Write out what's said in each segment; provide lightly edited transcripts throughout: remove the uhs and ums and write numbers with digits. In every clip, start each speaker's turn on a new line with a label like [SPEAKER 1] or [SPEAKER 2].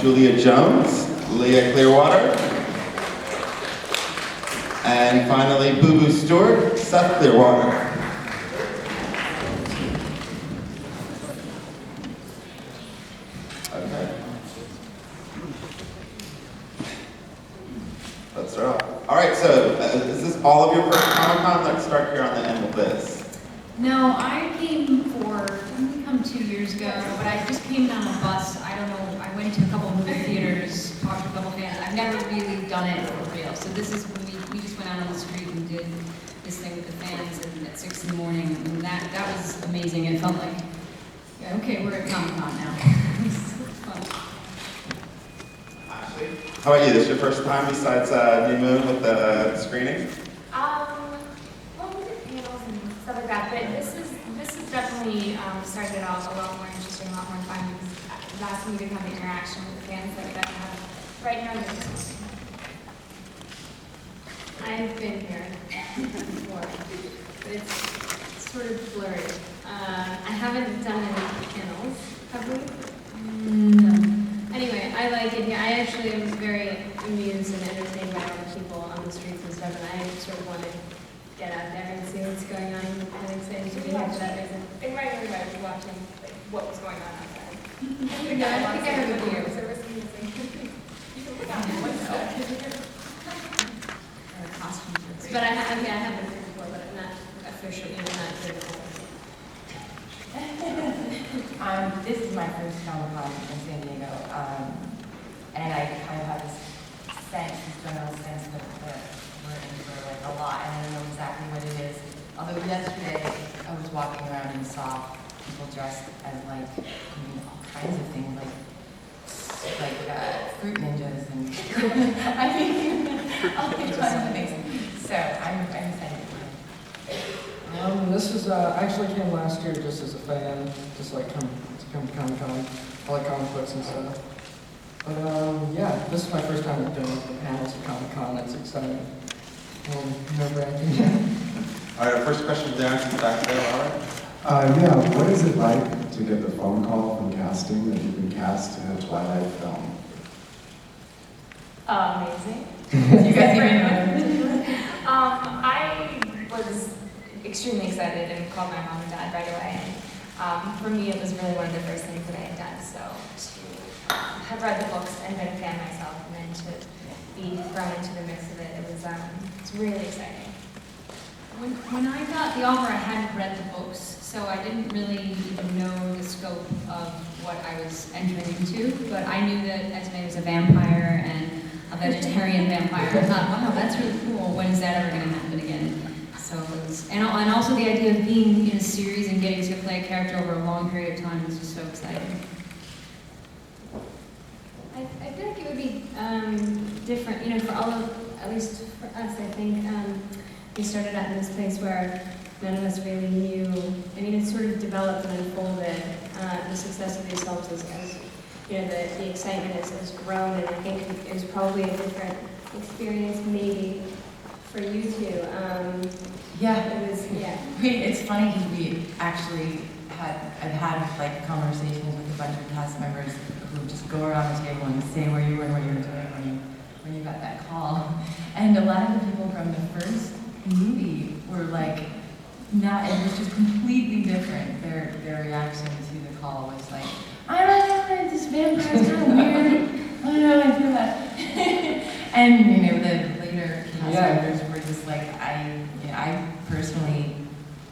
[SPEAKER 1] Julia Jones, Leah Clearwater, and finally Booboo Stewart, Seth Clearwater. Okay. Let's start off. All right, so is this all of your first Comic-Con? Let's start here on the end of this.
[SPEAKER 2] No, I came didn't come 2 years ago, but I just came on a bus. I don't know, I went to a couple of movie theaters, talked to a couple of fans. I've never really done it for real. So this is when we just went out on the street and did this thing with the fans and at 6 in the morning. And that was amazing. It felt like, yeah, okay, we're at Comic-Con now. It was fun.
[SPEAKER 1] How about you? This is your first time besides New Moon with the screening?
[SPEAKER 3] Well, we did panels and stuff like that, but this is definitely started out a lot more interesting, a lot more fun because last time we didn't have the interaction with the fans that we got to have right now. I've been here before, but it's sort of blurry. I haven't done any panels, have we? No. Anyway, I like it here. I actually am very amused and entertained by all the people on the streets and stuff, and I sort of want to get out there and see what's going on. I'm excited to be here for that reason. And right away, I was watching what was going on outside. I think I have a beer. So we're seeing this thing. You can look out what's costumes. But I have been here before, but I'm not officially, not critical.
[SPEAKER 4] This is my first Comic-Con in San Diego, and I kind of have this general sense that we're in for like a lot, and I don't know exactly what it is. Although yesterday I was walking around and saw people dressed as like all kinds of things, like fruit ninjas and I mean all kinds of things. So I'm excited.
[SPEAKER 5] This is, I actually came last year just as a fan, just like come to Comic-Con, I like comic books and stuff. But yeah, this is my first time doing the panels at Comic-Con, it's exciting. Nerve-wracking.
[SPEAKER 1] All right, our first question for Darren is back there, all right?
[SPEAKER 6] Yeah, what is it like to get the phone call from casting that you've been cast in a Twilight film?
[SPEAKER 3] Amazing.
[SPEAKER 4] You guys even know?
[SPEAKER 3] I was extremely excited and called my mom and dad right away. And for me, it was really one of the first things that I had done. So to have read the books and been a fan myself, and then to be thrown into the mix of it, it's really exciting.
[SPEAKER 2] When I got the offer, I hadn't read the books, so I didn't really even know the scope of what I was entering into, but I knew that Esme was a vampire and a vegetarian vampire. I thought, wow, that's really cool. When is that ever going to happen again? So it was, and also the idea of being in a series and getting to play a character over a long period of time was just so exciting.
[SPEAKER 3] I feel like it would be different, for all of, at least for us, I think we started out in this place where none of us really knew. I mean, it sort of developed and unfolded. The success of these films as the excitement has grown, and I think it was probably a different experience maybe for you two.
[SPEAKER 4] Yeah.
[SPEAKER 3] It was, yeah.
[SPEAKER 4] It's funny because we actually I've had like conversations with a bunch of cast members who just go around the table and say where you were and what you were doing when you got that call. And a lot of the people from the first movie were like, it was just completely different. Their reaction to the call was like, I don't know, this vampire's kind of weird. I don't know, I feel that. And the later cast members were just like, I personally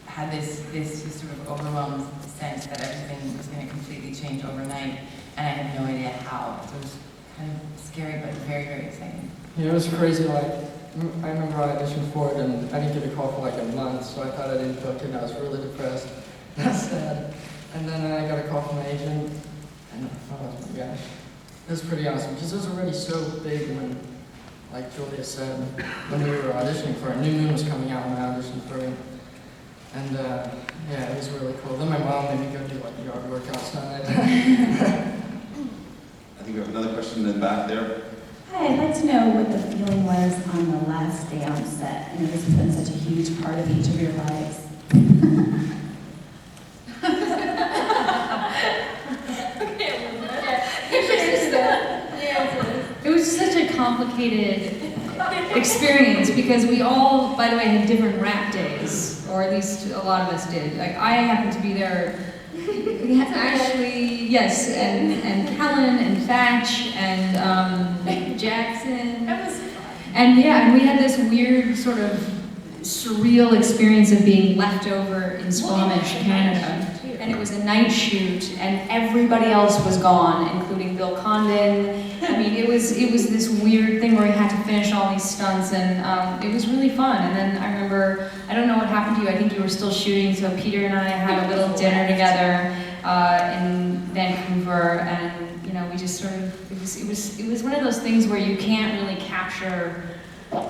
[SPEAKER 4] had this just sort of overwhelmed sense that everything was going to completely change overnight, and I had no idea how. So it was kind of scary, but very, very exciting.
[SPEAKER 5] Yeah, it was crazy. Like, I remember I auditioned for it, and I didn't get a call for like a month, so I thought I didn't book it, and I was really depressed. That's sad. And then I got a call from my agent, and oh my gosh, it was pretty awesome because it was already so big when, like Julia said, when we were auditioning for it. New Moon was coming out when I auditioned for it. And yeah, it was really cool. Then my mom made me go do like yard work outside.
[SPEAKER 1] I think we have another question in the back there.
[SPEAKER 7] Hi, I'd like to know what the feeling was on the last day on set. I know this has been such a huge part of each of your lives.
[SPEAKER 2] was such a complicated experience because we all, by the way, had different rap days, or at least a lot of us did. Like I happened to be there. We had Ashley, yes, and Kellen and Thatch and Jackson.
[SPEAKER 3] That was fun.
[SPEAKER 2] And yeah, and we had this weird sort of surreal experience of being left over in Squamish, Canada. And it was a night shoot, and everybody else was gone, including Bill Condon. I mean, it was this weird thing where we had to finish all these stunts, and it was really fun. And then I remember, I don't know what happened to you. I think you were still shooting, so Peter and I had a little dinner together in Vancouver, and you know, we just sort of it was one of those things where you can't really capture.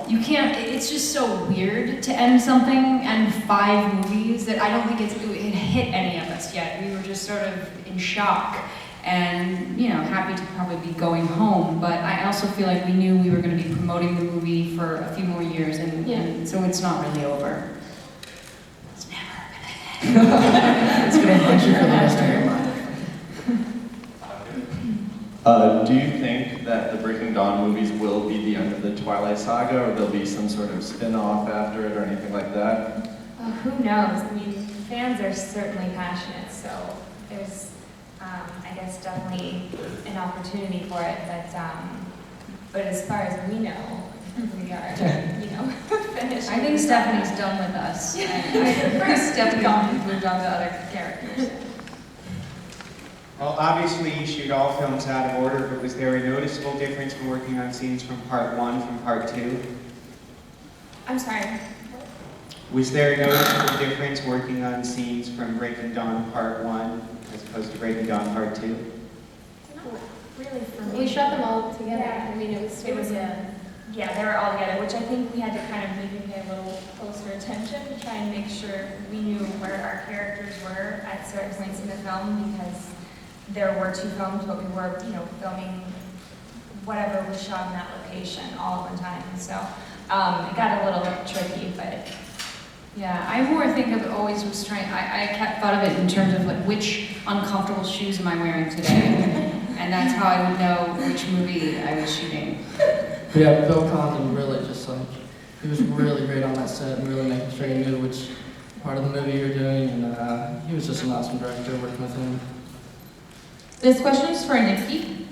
[SPEAKER 2] You can't, it's just so weird to end something and 5 movies that I don't think it hit any of us yet. We were just sort of in shock and, you know, happy to probably be going home. But I also feel like we knew we were going to be promoting the movie for a few more years, and so it's not really over. It's never going to end.
[SPEAKER 5] It's going to haunt you for the rest of your life.
[SPEAKER 8] Do you think that the Breaking Dawn movies will be the end of the Twilight Saga, or there'll be some sort of spin-off after it, or anything like that?
[SPEAKER 3] Who knows? I mean, fans are certainly passionate, so there's, I guess, definitely an opportunity for it. But as far as we know, we are, you know, finished.
[SPEAKER 2] I think Stephanie's done with us. And I think Stephanie's moved on to other characters.
[SPEAKER 9] Well, obviously you shoot all films out of order, but was there a noticeable difference from working on scenes from part 1 from part 2?
[SPEAKER 3] I'm sorry.
[SPEAKER 9] Was there a noticeable difference working on scenes from Breaking Dawn part 1 as opposed to Breaking Dawn part 2?
[SPEAKER 3] Not really for me.
[SPEAKER 10] We shot them all together.
[SPEAKER 3] Yeah.
[SPEAKER 10] I mean, it was
[SPEAKER 3] Yeah, they were all together, which I think we had to kind of maybe pay a little closer attention to try and make sure we knew where our characters were at certain points in the film, because there were 2 films, but we were, you know, filming whatever was shot in that location all at one time. So it got a little tricky, but
[SPEAKER 2] Yeah, I more think of always was trying, I kept thought of it in terms of like which uncomfortable shoes am I wearing today? And that's how I would know which movie I was shooting.
[SPEAKER 5] But yeah, Bill Condon really just like, he was really great on that set and really making sure you knew which part of the movie you were doing, and he was just an awesome director working with him.
[SPEAKER 10] This question is for Nikki.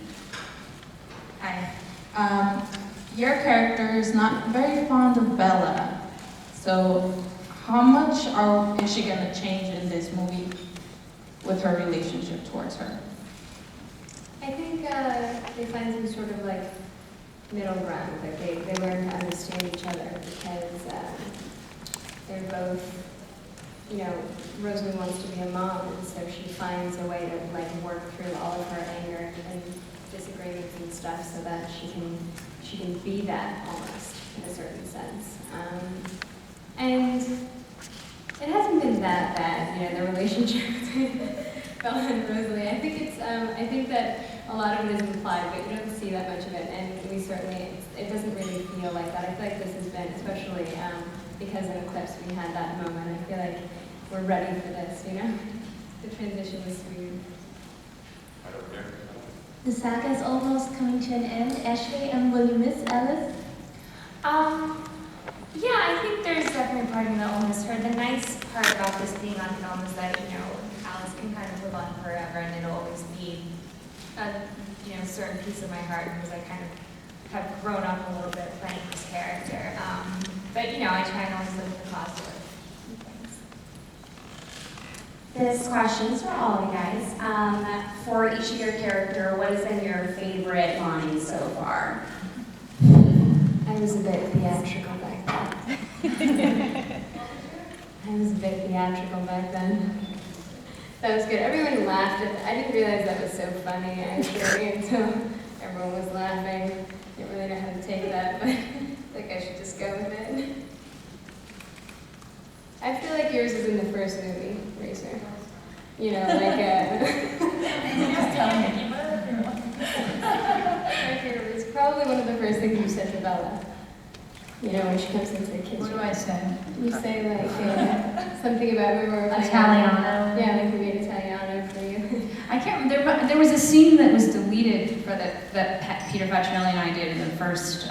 [SPEAKER 3] I
[SPEAKER 10] Your character is not very fond of Bella, so how much is she gonna change in this movie with her relationship towards her?
[SPEAKER 3] I think they find some sort of like middle ground, like they learn to understand each other, because they're both, you know, Rosalie wants to be a mom, and so she finds a way to like work through all of her anger and disagreements and stuff so that she can be that almost in a certain sense. And it hasn't been that bad, you know, the relationship between Bella and Rosalie. I think that a lot of it is implied, but you don't see that much of it, and we certainly, it doesn't really feel like that. I feel like this has been, especially because in Eclipse we had that moment, I feel like we're ready for this, you know? The transition was smooth.
[SPEAKER 11] The saga is almost coming to an end. Ashley, and will you miss Alice?
[SPEAKER 3] Yeah, I think there's definitely part of me that will miss her. The nice part about this being on film is that, you know, Alice can kind of live on forever, and it'll always be a, you know, certain piece of my heart, because I kind of have grown up a little bit playing this character. But, you know, I try and always look at the positive things.
[SPEAKER 11] This question is for all of you guys. For each of your character, what has been your favorite line so far?
[SPEAKER 3] I was a bit theatrical back then. I was a bit theatrical back then. That was good. Everyone laughed at that. I didn't realize that was so funny, actually, until everyone was laughing. Didn't really know how to take that, but I think I should just go with it. I feel like yours is in the first movie, Reaser. You know, like
[SPEAKER 11] Just tell Nikki.
[SPEAKER 3] my favorite was probably one of the first things you said to Bella. You know, when she comes into the kitchen.
[SPEAKER 2] What do I say?
[SPEAKER 3] You say like something about we were
[SPEAKER 2] Italiano.
[SPEAKER 3] Yeah, like we made Italiano for you.
[SPEAKER 2] I can't remember. There was a scene that was deleted deleted for that Peter Facinelli and I did in the first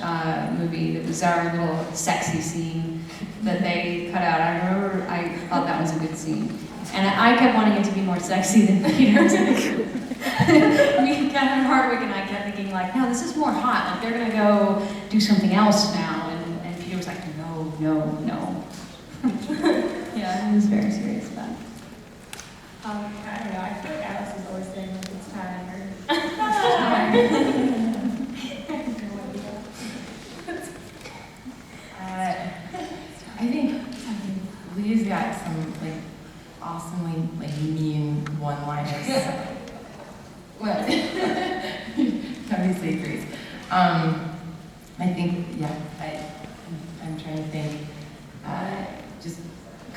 [SPEAKER 2] movie. That was our little sexy scene that they cut out. I remember I thought that was a good scene. And I kept wanting it to be more sexy than Peter's. Kevin Hardwick and I kept thinking like, no, this is more hot. Like they're gonna go do something else now. And Peter was like, no. Yeah, he was very serious about it.
[SPEAKER 3] I don't know, I feel like Alice is always saying like it's time or.
[SPEAKER 4] I think Lee's got some like awesomely like mean one-liners. Well, obviously agrees. I think, yeah, I'm trying to think.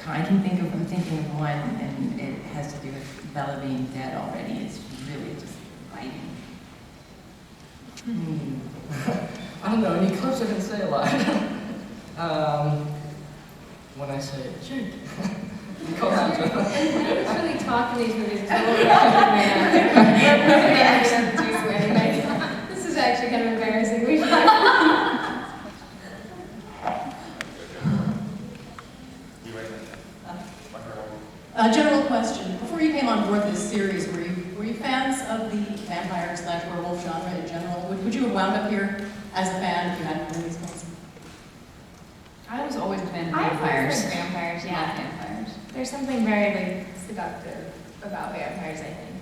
[SPEAKER 4] I'm thinking of one, and it has to do with Bella being dead already. It's really just biting.
[SPEAKER 5] I don't know, any clips I can say a lot. When I say, Jake.
[SPEAKER 3] It's really talk in these movies. This is actually kind of embarrassing. We should.
[SPEAKER 12] General question. Before you came on board this series, were you fans of the vampire/werewolf genre in general? Would you have wound up here as a fan if you hadn't been in these films?
[SPEAKER 2] I was always a fan of
[SPEAKER 3] I've
[SPEAKER 2] vampires.
[SPEAKER 3] always liked vampires, yeah.
[SPEAKER 2] Love vampires.
[SPEAKER 3] There's something very like seductive about vampires, I think.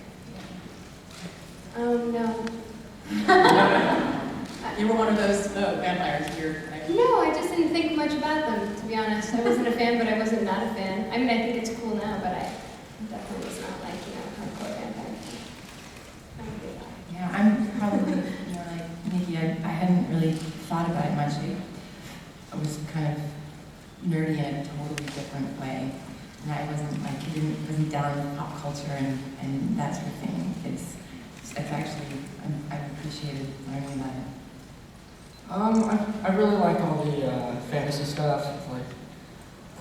[SPEAKER 3] No.
[SPEAKER 12] You were one of those vampires here. Right?
[SPEAKER 3] No, I just didn't think much about them, to be honest. I wasn't a fan, but I wasn't not a fan. I mean, I think it's cool now, but I definitely was not like, hardcore vampire.
[SPEAKER 4] Yeah, I'm probably, like Nikki, I hadn't really thought about it much. I was kind of nerdy in a totally different way. And I wasn't down with pop culture and that sort of thing. It's actually, I've appreciated learning about it.
[SPEAKER 5] I really like all the fantasy stuff, like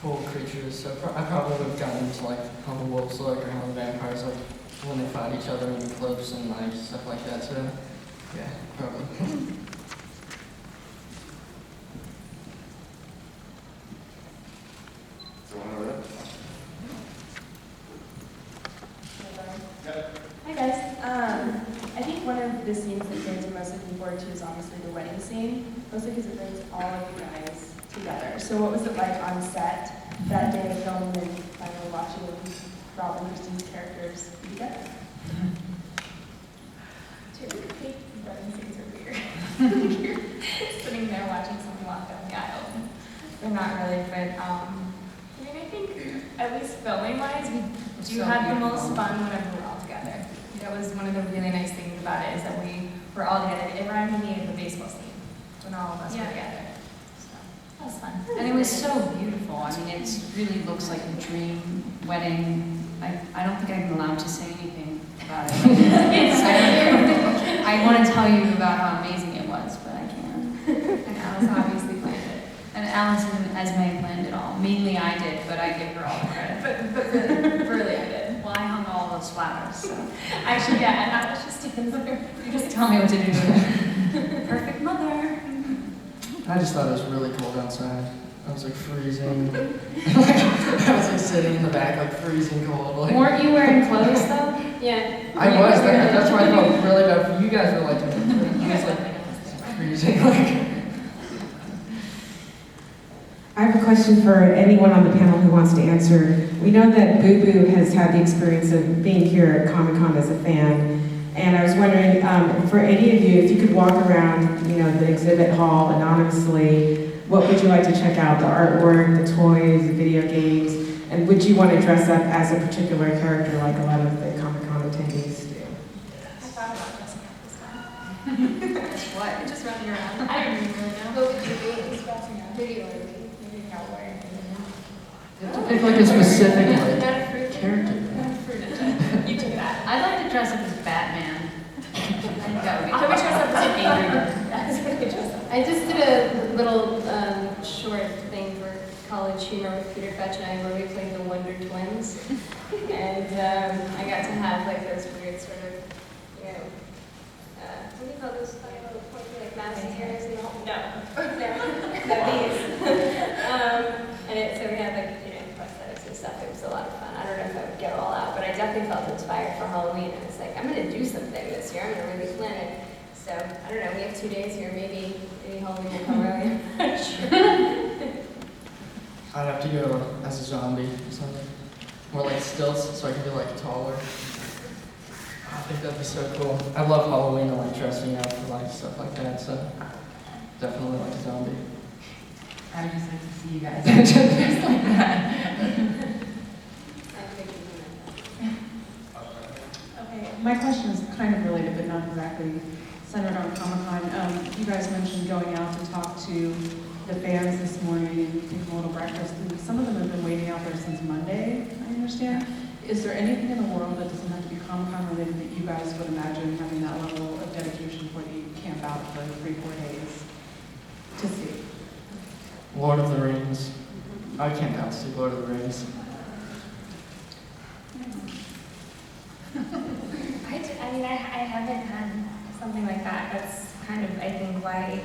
[SPEAKER 5] cool creatures. So I probably would have gotten into like how the wolves look or how the vampires look when they fight each other in clips and like stuff like that. So yeah, probably.
[SPEAKER 13] Hi guys. I think one of the scenes that you guys are most looking forward to is obviously the wedding scene, mostly because it brings all of you guys together. So what was it like on set that day of filming and finally watching Rob and Christine's characters be together?
[SPEAKER 3] Wedding scenes are weird. You're sitting there watching someone walk down the aisle. They're not really, but I think at least filming-wise, we do have the most fun whenever we're all together. That was one of the really nice things about it, is that we were all together. It reminded me of the baseball scene when all of us were together. So that was fun.
[SPEAKER 2] And it was so beautiful. I mean, it really looks like a dream wedding. I don't think I'm allowed to say anything about it. I want to tell you about how amazing it was, but I can't.
[SPEAKER 3] And Alice obviously planned it.
[SPEAKER 2] And Alice and Esme planned it all. Mainly I did, but I give her all the credit.
[SPEAKER 3] But really I did.
[SPEAKER 2] Well, I hung all those flowers, so.
[SPEAKER 3] Actually, yeah, and Alice just stands there.
[SPEAKER 2] You just tell me what to do. Perfect mother.
[SPEAKER 5] I just thought it was really cold outside. I was like freezing. I was like sitting in the back, like freezing cold. Like,
[SPEAKER 2] Weren't you wearing clothes though?
[SPEAKER 3] Yeah.
[SPEAKER 5] I was. That's why I felt really bad for you guys. Were like, you guys like freezing. Like.
[SPEAKER 14] I have a question for anyone on the panel who wants to answer. We know that Booboo has had the experience of being here at Comic-Con as a fan, and I was wondering, for any of you, if you could walk around, the exhibit hall anonymously, what would you like to check out? The artwork, the toys, the video games, and would you want to dress up as a particular character like a lot of the Comic-Con attendees do?
[SPEAKER 3] I thought about dressing up this time.
[SPEAKER 2] What?
[SPEAKER 3] Just running around. I don't even really know. What would you do? Just dressing up. Video or maybe cowboy.
[SPEAKER 5] It's like a specific like,
[SPEAKER 3] Not a fruit
[SPEAKER 5] character.
[SPEAKER 3] Not a fruit ninja. You do that.
[SPEAKER 2] I'd like to dress up as Batman. I think that would be
[SPEAKER 3] Can we dress up as an angry bird?
[SPEAKER 13] I just did a little short thing for College Humor with Peter Facinelli where we played the Wonder Twins. And I got to have like those weird sort of,
[SPEAKER 3] what do you call those funny little pointy like mouse ears and all? No, no, these. So we had like, prosthetics and stuff. It was a lot of fun. I don't know if I would get all out, but I definitely felt inspired for Halloween. I was like, I'm going to do something this year. I'm going to really plan it. So, I don't know, we have 2 days here. Maybe Halloween will come early. I'm not sure.
[SPEAKER 5] I'd have to go as a zombie or something. More like stilts, so I can be like taller. I think that'd be so cool. I love Halloween and like dressing up for like stuff like that, so definitely like a zombie.
[SPEAKER 4] I would just like to see you guys dressed like that.
[SPEAKER 15] Okay, my question is kind of related, but not exactly centered on Comic-Con. You guys mentioned going out to talk to the fans this morning and take a little breakfast. And some of them have been waiting out there since Monday, I understand. Is there anything in the world that doesn't have to be Comic-Con related that you guys would imagine having that level of dedication before you camp out for 3-4 days to see?
[SPEAKER 5] Lord of the Rings. I can't out to see Lord of the Rings.
[SPEAKER 2] I haven't had something like that. That's kind of, I think, why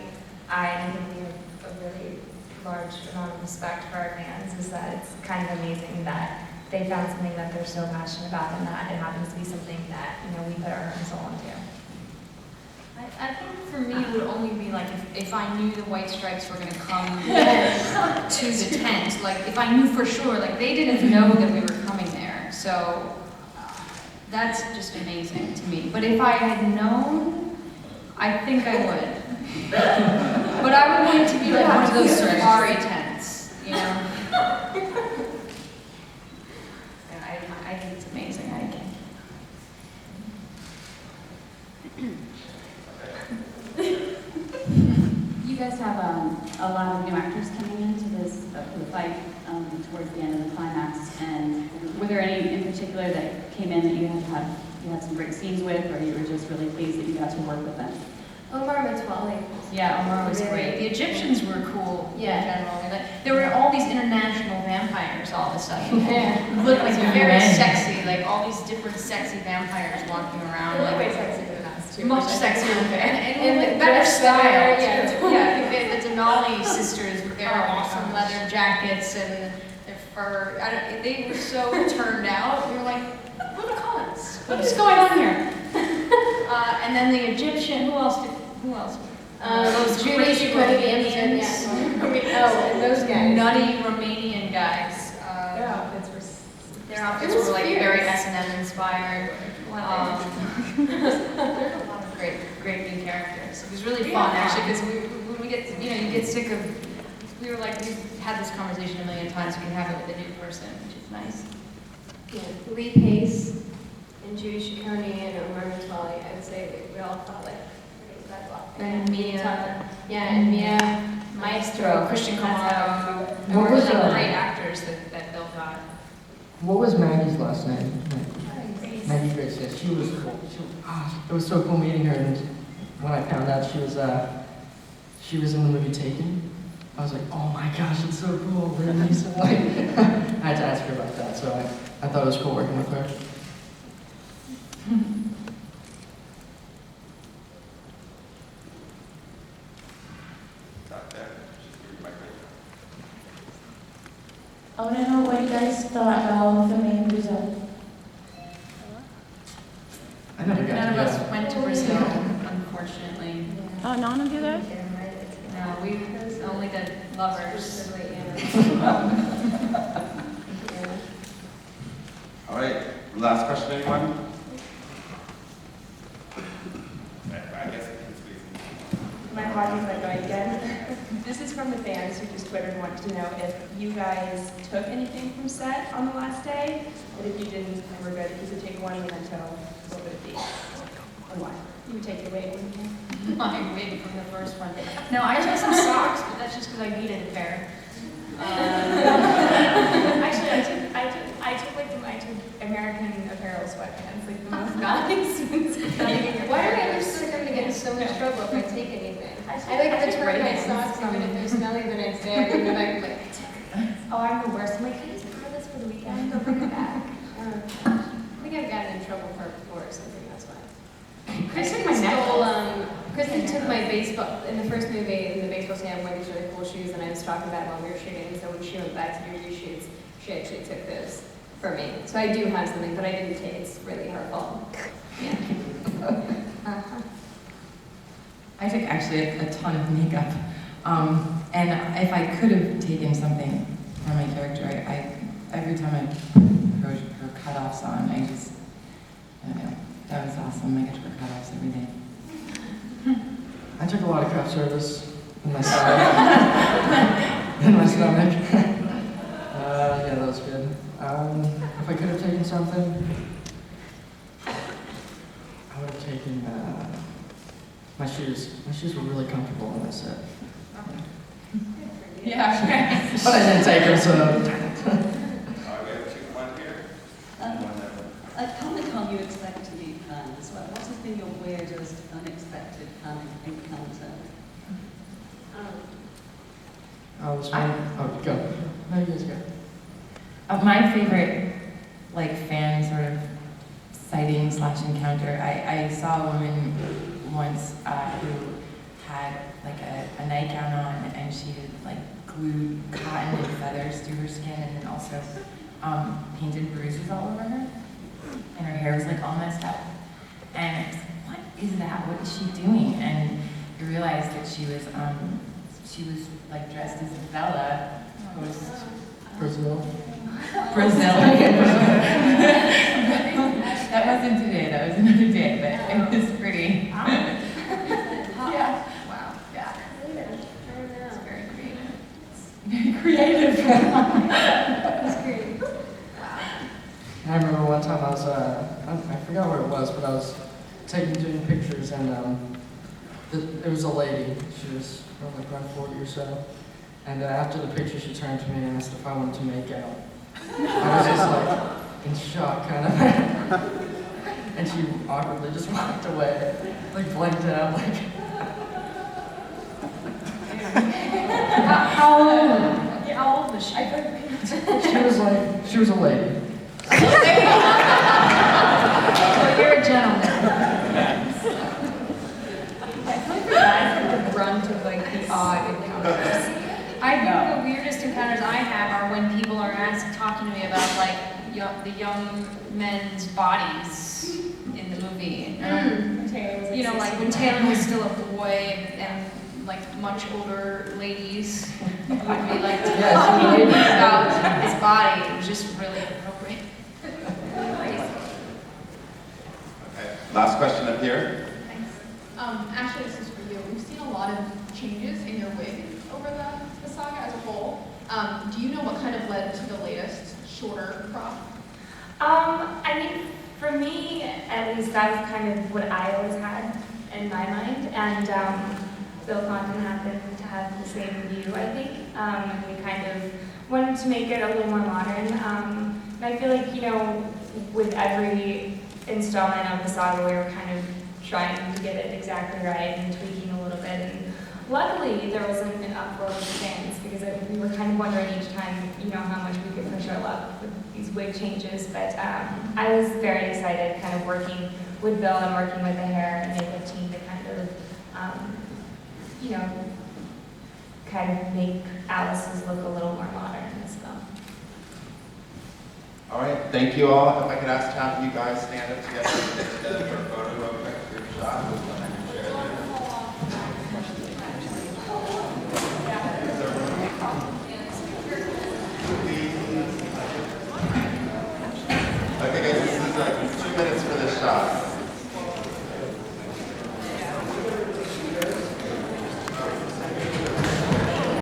[SPEAKER 2] I think we have a really large amount of respect for our fans, is that it's kind of amazing that they found something that they're so passionate about, and that it happens to be something that, we put our heart and soul into.
[SPEAKER 16] I think for me it would only be like if I knew the White Stripes were going to come to the tent. Like if I knew for sure, like they didn't know that we were coming there. So that's just amazing to me. But if I had known, I think I would. But I would want it to be like one of those safari tents, Yeah, I think it's amazing. I can't.
[SPEAKER 7] You guys have a lot of new actors coming into this for the fight towards the end of the climax, and were there any in particular that came in that you had some great scenes with, or you were just really pleased that you got to work with them?
[SPEAKER 3] Omar Matwali.
[SPEAKER 16] Yeah, Omar was great. The Egyptians were cool in general. There were all these international vampires all of a sudden.
[SPEAKER 3] Yeah.
[SPEAKER 16] Looked like very sexy, like all these different sexy vampires walking around.
[SPEAKER 3] They're
[SPEAKER 16] Like,
[SPEAKER 3] way sexier than us, too.
[SPEAKER 16] much sexier and
[SPEAKER 3] like
[SPEAKER 16] better
[SPEAKER 3] dress
[SPEAKER 16] style.
[SPEAKER 3] better,
[SPEAKER 16] Yeah, yeah. The Denali sisters with their awesome leather jackets and their fur. They were so turned out. We were like, what are the colors? What is going on here? And then the Egyptian. Who else? Those
[SPEAKER 3] Jewish
[SPEAKER 16] crazy
[SPEAKER 3] Romanians.
[SPEAKER 16] Romanians.
[SPEAKER 3] Oh, and those guys.
[SPEAKER 16] Nutty Romanian guys. Their outfits were like very S&M inspired. There's a lot of great new characters. It was really fun actually, because when we get, you get sick of. We were like, we've had this conversation a million times. We can have it with a new person, which is nice.
[SPEAKER 3] Yeah, Lee Pace and Judy Ciccone and Omar Matwali, I would say we all felt like that block.
[SPEAKER 16] And Mia.
[SPEAKER 3] Yeah, and Mia, Maestro,
[SPEAKER 16] Christian
[SPEAKER 3] that's how-
[SPEAKER 16] Camargo.
[SPEAKER 5] What was
[SPEAKER 16] really
[SPEAKER 5] that?
[SPEAKER 16] great actors that Bill got.
[SPEAKER 5] What was Maggie's last name? Maggie Grace, yes, she was cool. It was so cool meeting her, and when I found out she was in the movie Taken, I was like, oh my gosh, it's so cool. Liam Neeson, like, I had to ask her about that, so I thought it was cool working with her.
[SPEAKER 17] I want to know what you guys thought about the main Brazil.
[SPEAKER 5] I never got
[SPEAKER 16] None of
[SPEAKER 5] to
[SPEAKER 16] us
[SPEAKER 5] go.
[SPEAKER 16] went to Brazil, unfortunately.
[SPEAKER 17] Oh, none of you guys?
[SPEAKER 16] No, we only the lovers.
[SPEAKER 1] All right, last question, anyone? I guess I can squeeze in.
[SPEAKER 13] My apologies if I go again. This is from the fans who just Twittered and wanted to know if you guys took anything from set on the last day, and if you didn't, and we're good. If you could take one memento, what would it be? And why? You would take your wig, wouldn't you?
[SPEAKER 16] My wig from the first one. No, I took some socks, but that's just because I needed a pair.
[SPEAKER 13] Actually, I took American Apparel sweatpants, like the most nice ones.
[SPEAKER 3] Why do I ever feel like I'm gonna get in so much trouble if I take anything? I like return my socks even if they're smelly the next day. I bring them back like, oh, I'm the worst. I'm like, can I just borrow this for the weekend? Go bring it back. I think I've gotten in trouble for it before or something. That's why.
[SPEAKER 16] I took my necklace.
[SPEAKER 3] Kristen took my baseball, in the first movie, in the baseball stand, wearing these really cool shoes, and I was talking about it while we were shooting, and so when she went back to do reshoots, she actually took those for me. So I do have something, but I didn't take it. It's really her fault. Yeah.
[SPEAKER 4] I took actually a ton of makeup. And if I could have taken something from my character, I every time I put her cutoffs on, I don't know, that was awesome. I get to wear cutoffs every day.
[SPEAKER 5] I took a lot of craft service in my stomach. in my stomach. Yeah, that was good. If I could have taken something, I would have taken my shoes. My shoes were really comfortable on that set.
[SPEAKER 12] Yeah,
[SPEAKER 5] But I didn't take them, so.
[SPEAKER 1] We have one here.
[SPEAKER 18] At Comic-Con, you expect to meet fans. What has been your weirdest, unexpected fan encounter?
[SPEAKER 5] Go. No, you guys go.
[SPEAKER 4] My favorite, like, fan sort of sighting / encounter, I saw a woman once who had like a nightgown on, and she had like glued cotton and feathers to her skin, and then also painted bruises all over her, and her hair was like all messed up. And I was like, what is that? What is she doing? And you realized that she was like dressed as Bella post
[SPEAKER 5] Brazil.
[SPEAKER 4] That wasn't today, that was another day, but it was pretty. Yeah. Wow. Yeah. It's very creative. Very creative.
[SPEAKER 3] That's great.
[SPEAKER 4] Wow.
[SPEAKER 5] I remember one time I was, I forgot where it was, but I was doing pictures, and there was a lady. She was probably around 40 or so. And after the picture, she turned to me and asked if I wanted to make out. I was just like in shock, kind of. And she awkwardly just walked away, like blanked out, like.
[SPEAKER 3] How old was she?
[SPEAKER 5] She was a lady.
[SPEAKER 2] Well, you're a gentleman.
[SPEAKER 3] I feel like the guys have the brunt of like the odd encounters.
[SPEAKER 2] I think the weirdest encounters I have are when people are talking to me about like the young men's bodies in the movie.
[SPEAKER 3] Taylor
[SPEAKER 2] You know, like when Taylor was still a boy and like much older ladies would be like talking to me about his body. It was just really inappropriate.
[SPEAKER 1] Okay, last question up here.
[SPEAKER 12] Thanks. Ashley, this is for you. We've seen a lot of changes in your wig over the saga as a whole. Do you know what kind of led to the latest shorter crop?
[SPEAKER 11] I mean, for me, at least, that was kind of what I always had in my mind, and Bill Condon happened to have the same view, I think. We kind of wanted to make it a little more modern, and I feel like, you know, with every installment of the saga, we were kind of trying to get it exactly right and tweaking a little bit, and luckily, there wasn't an uproar with the fans, because we were kind of wondering each time, you know, how much we could push our luck with these wig changes. But I was very excited, kind of working with Bill and working with the hair and makeup team to kind of, you know, kind of make Alice's look a little more modern in this film.
[SPEAKER 1] All right, thank you all. If I could ask to have you guys stand up together and get together for a photo real quick, group shot. Okay guys, this is like 2 minutes for this shot.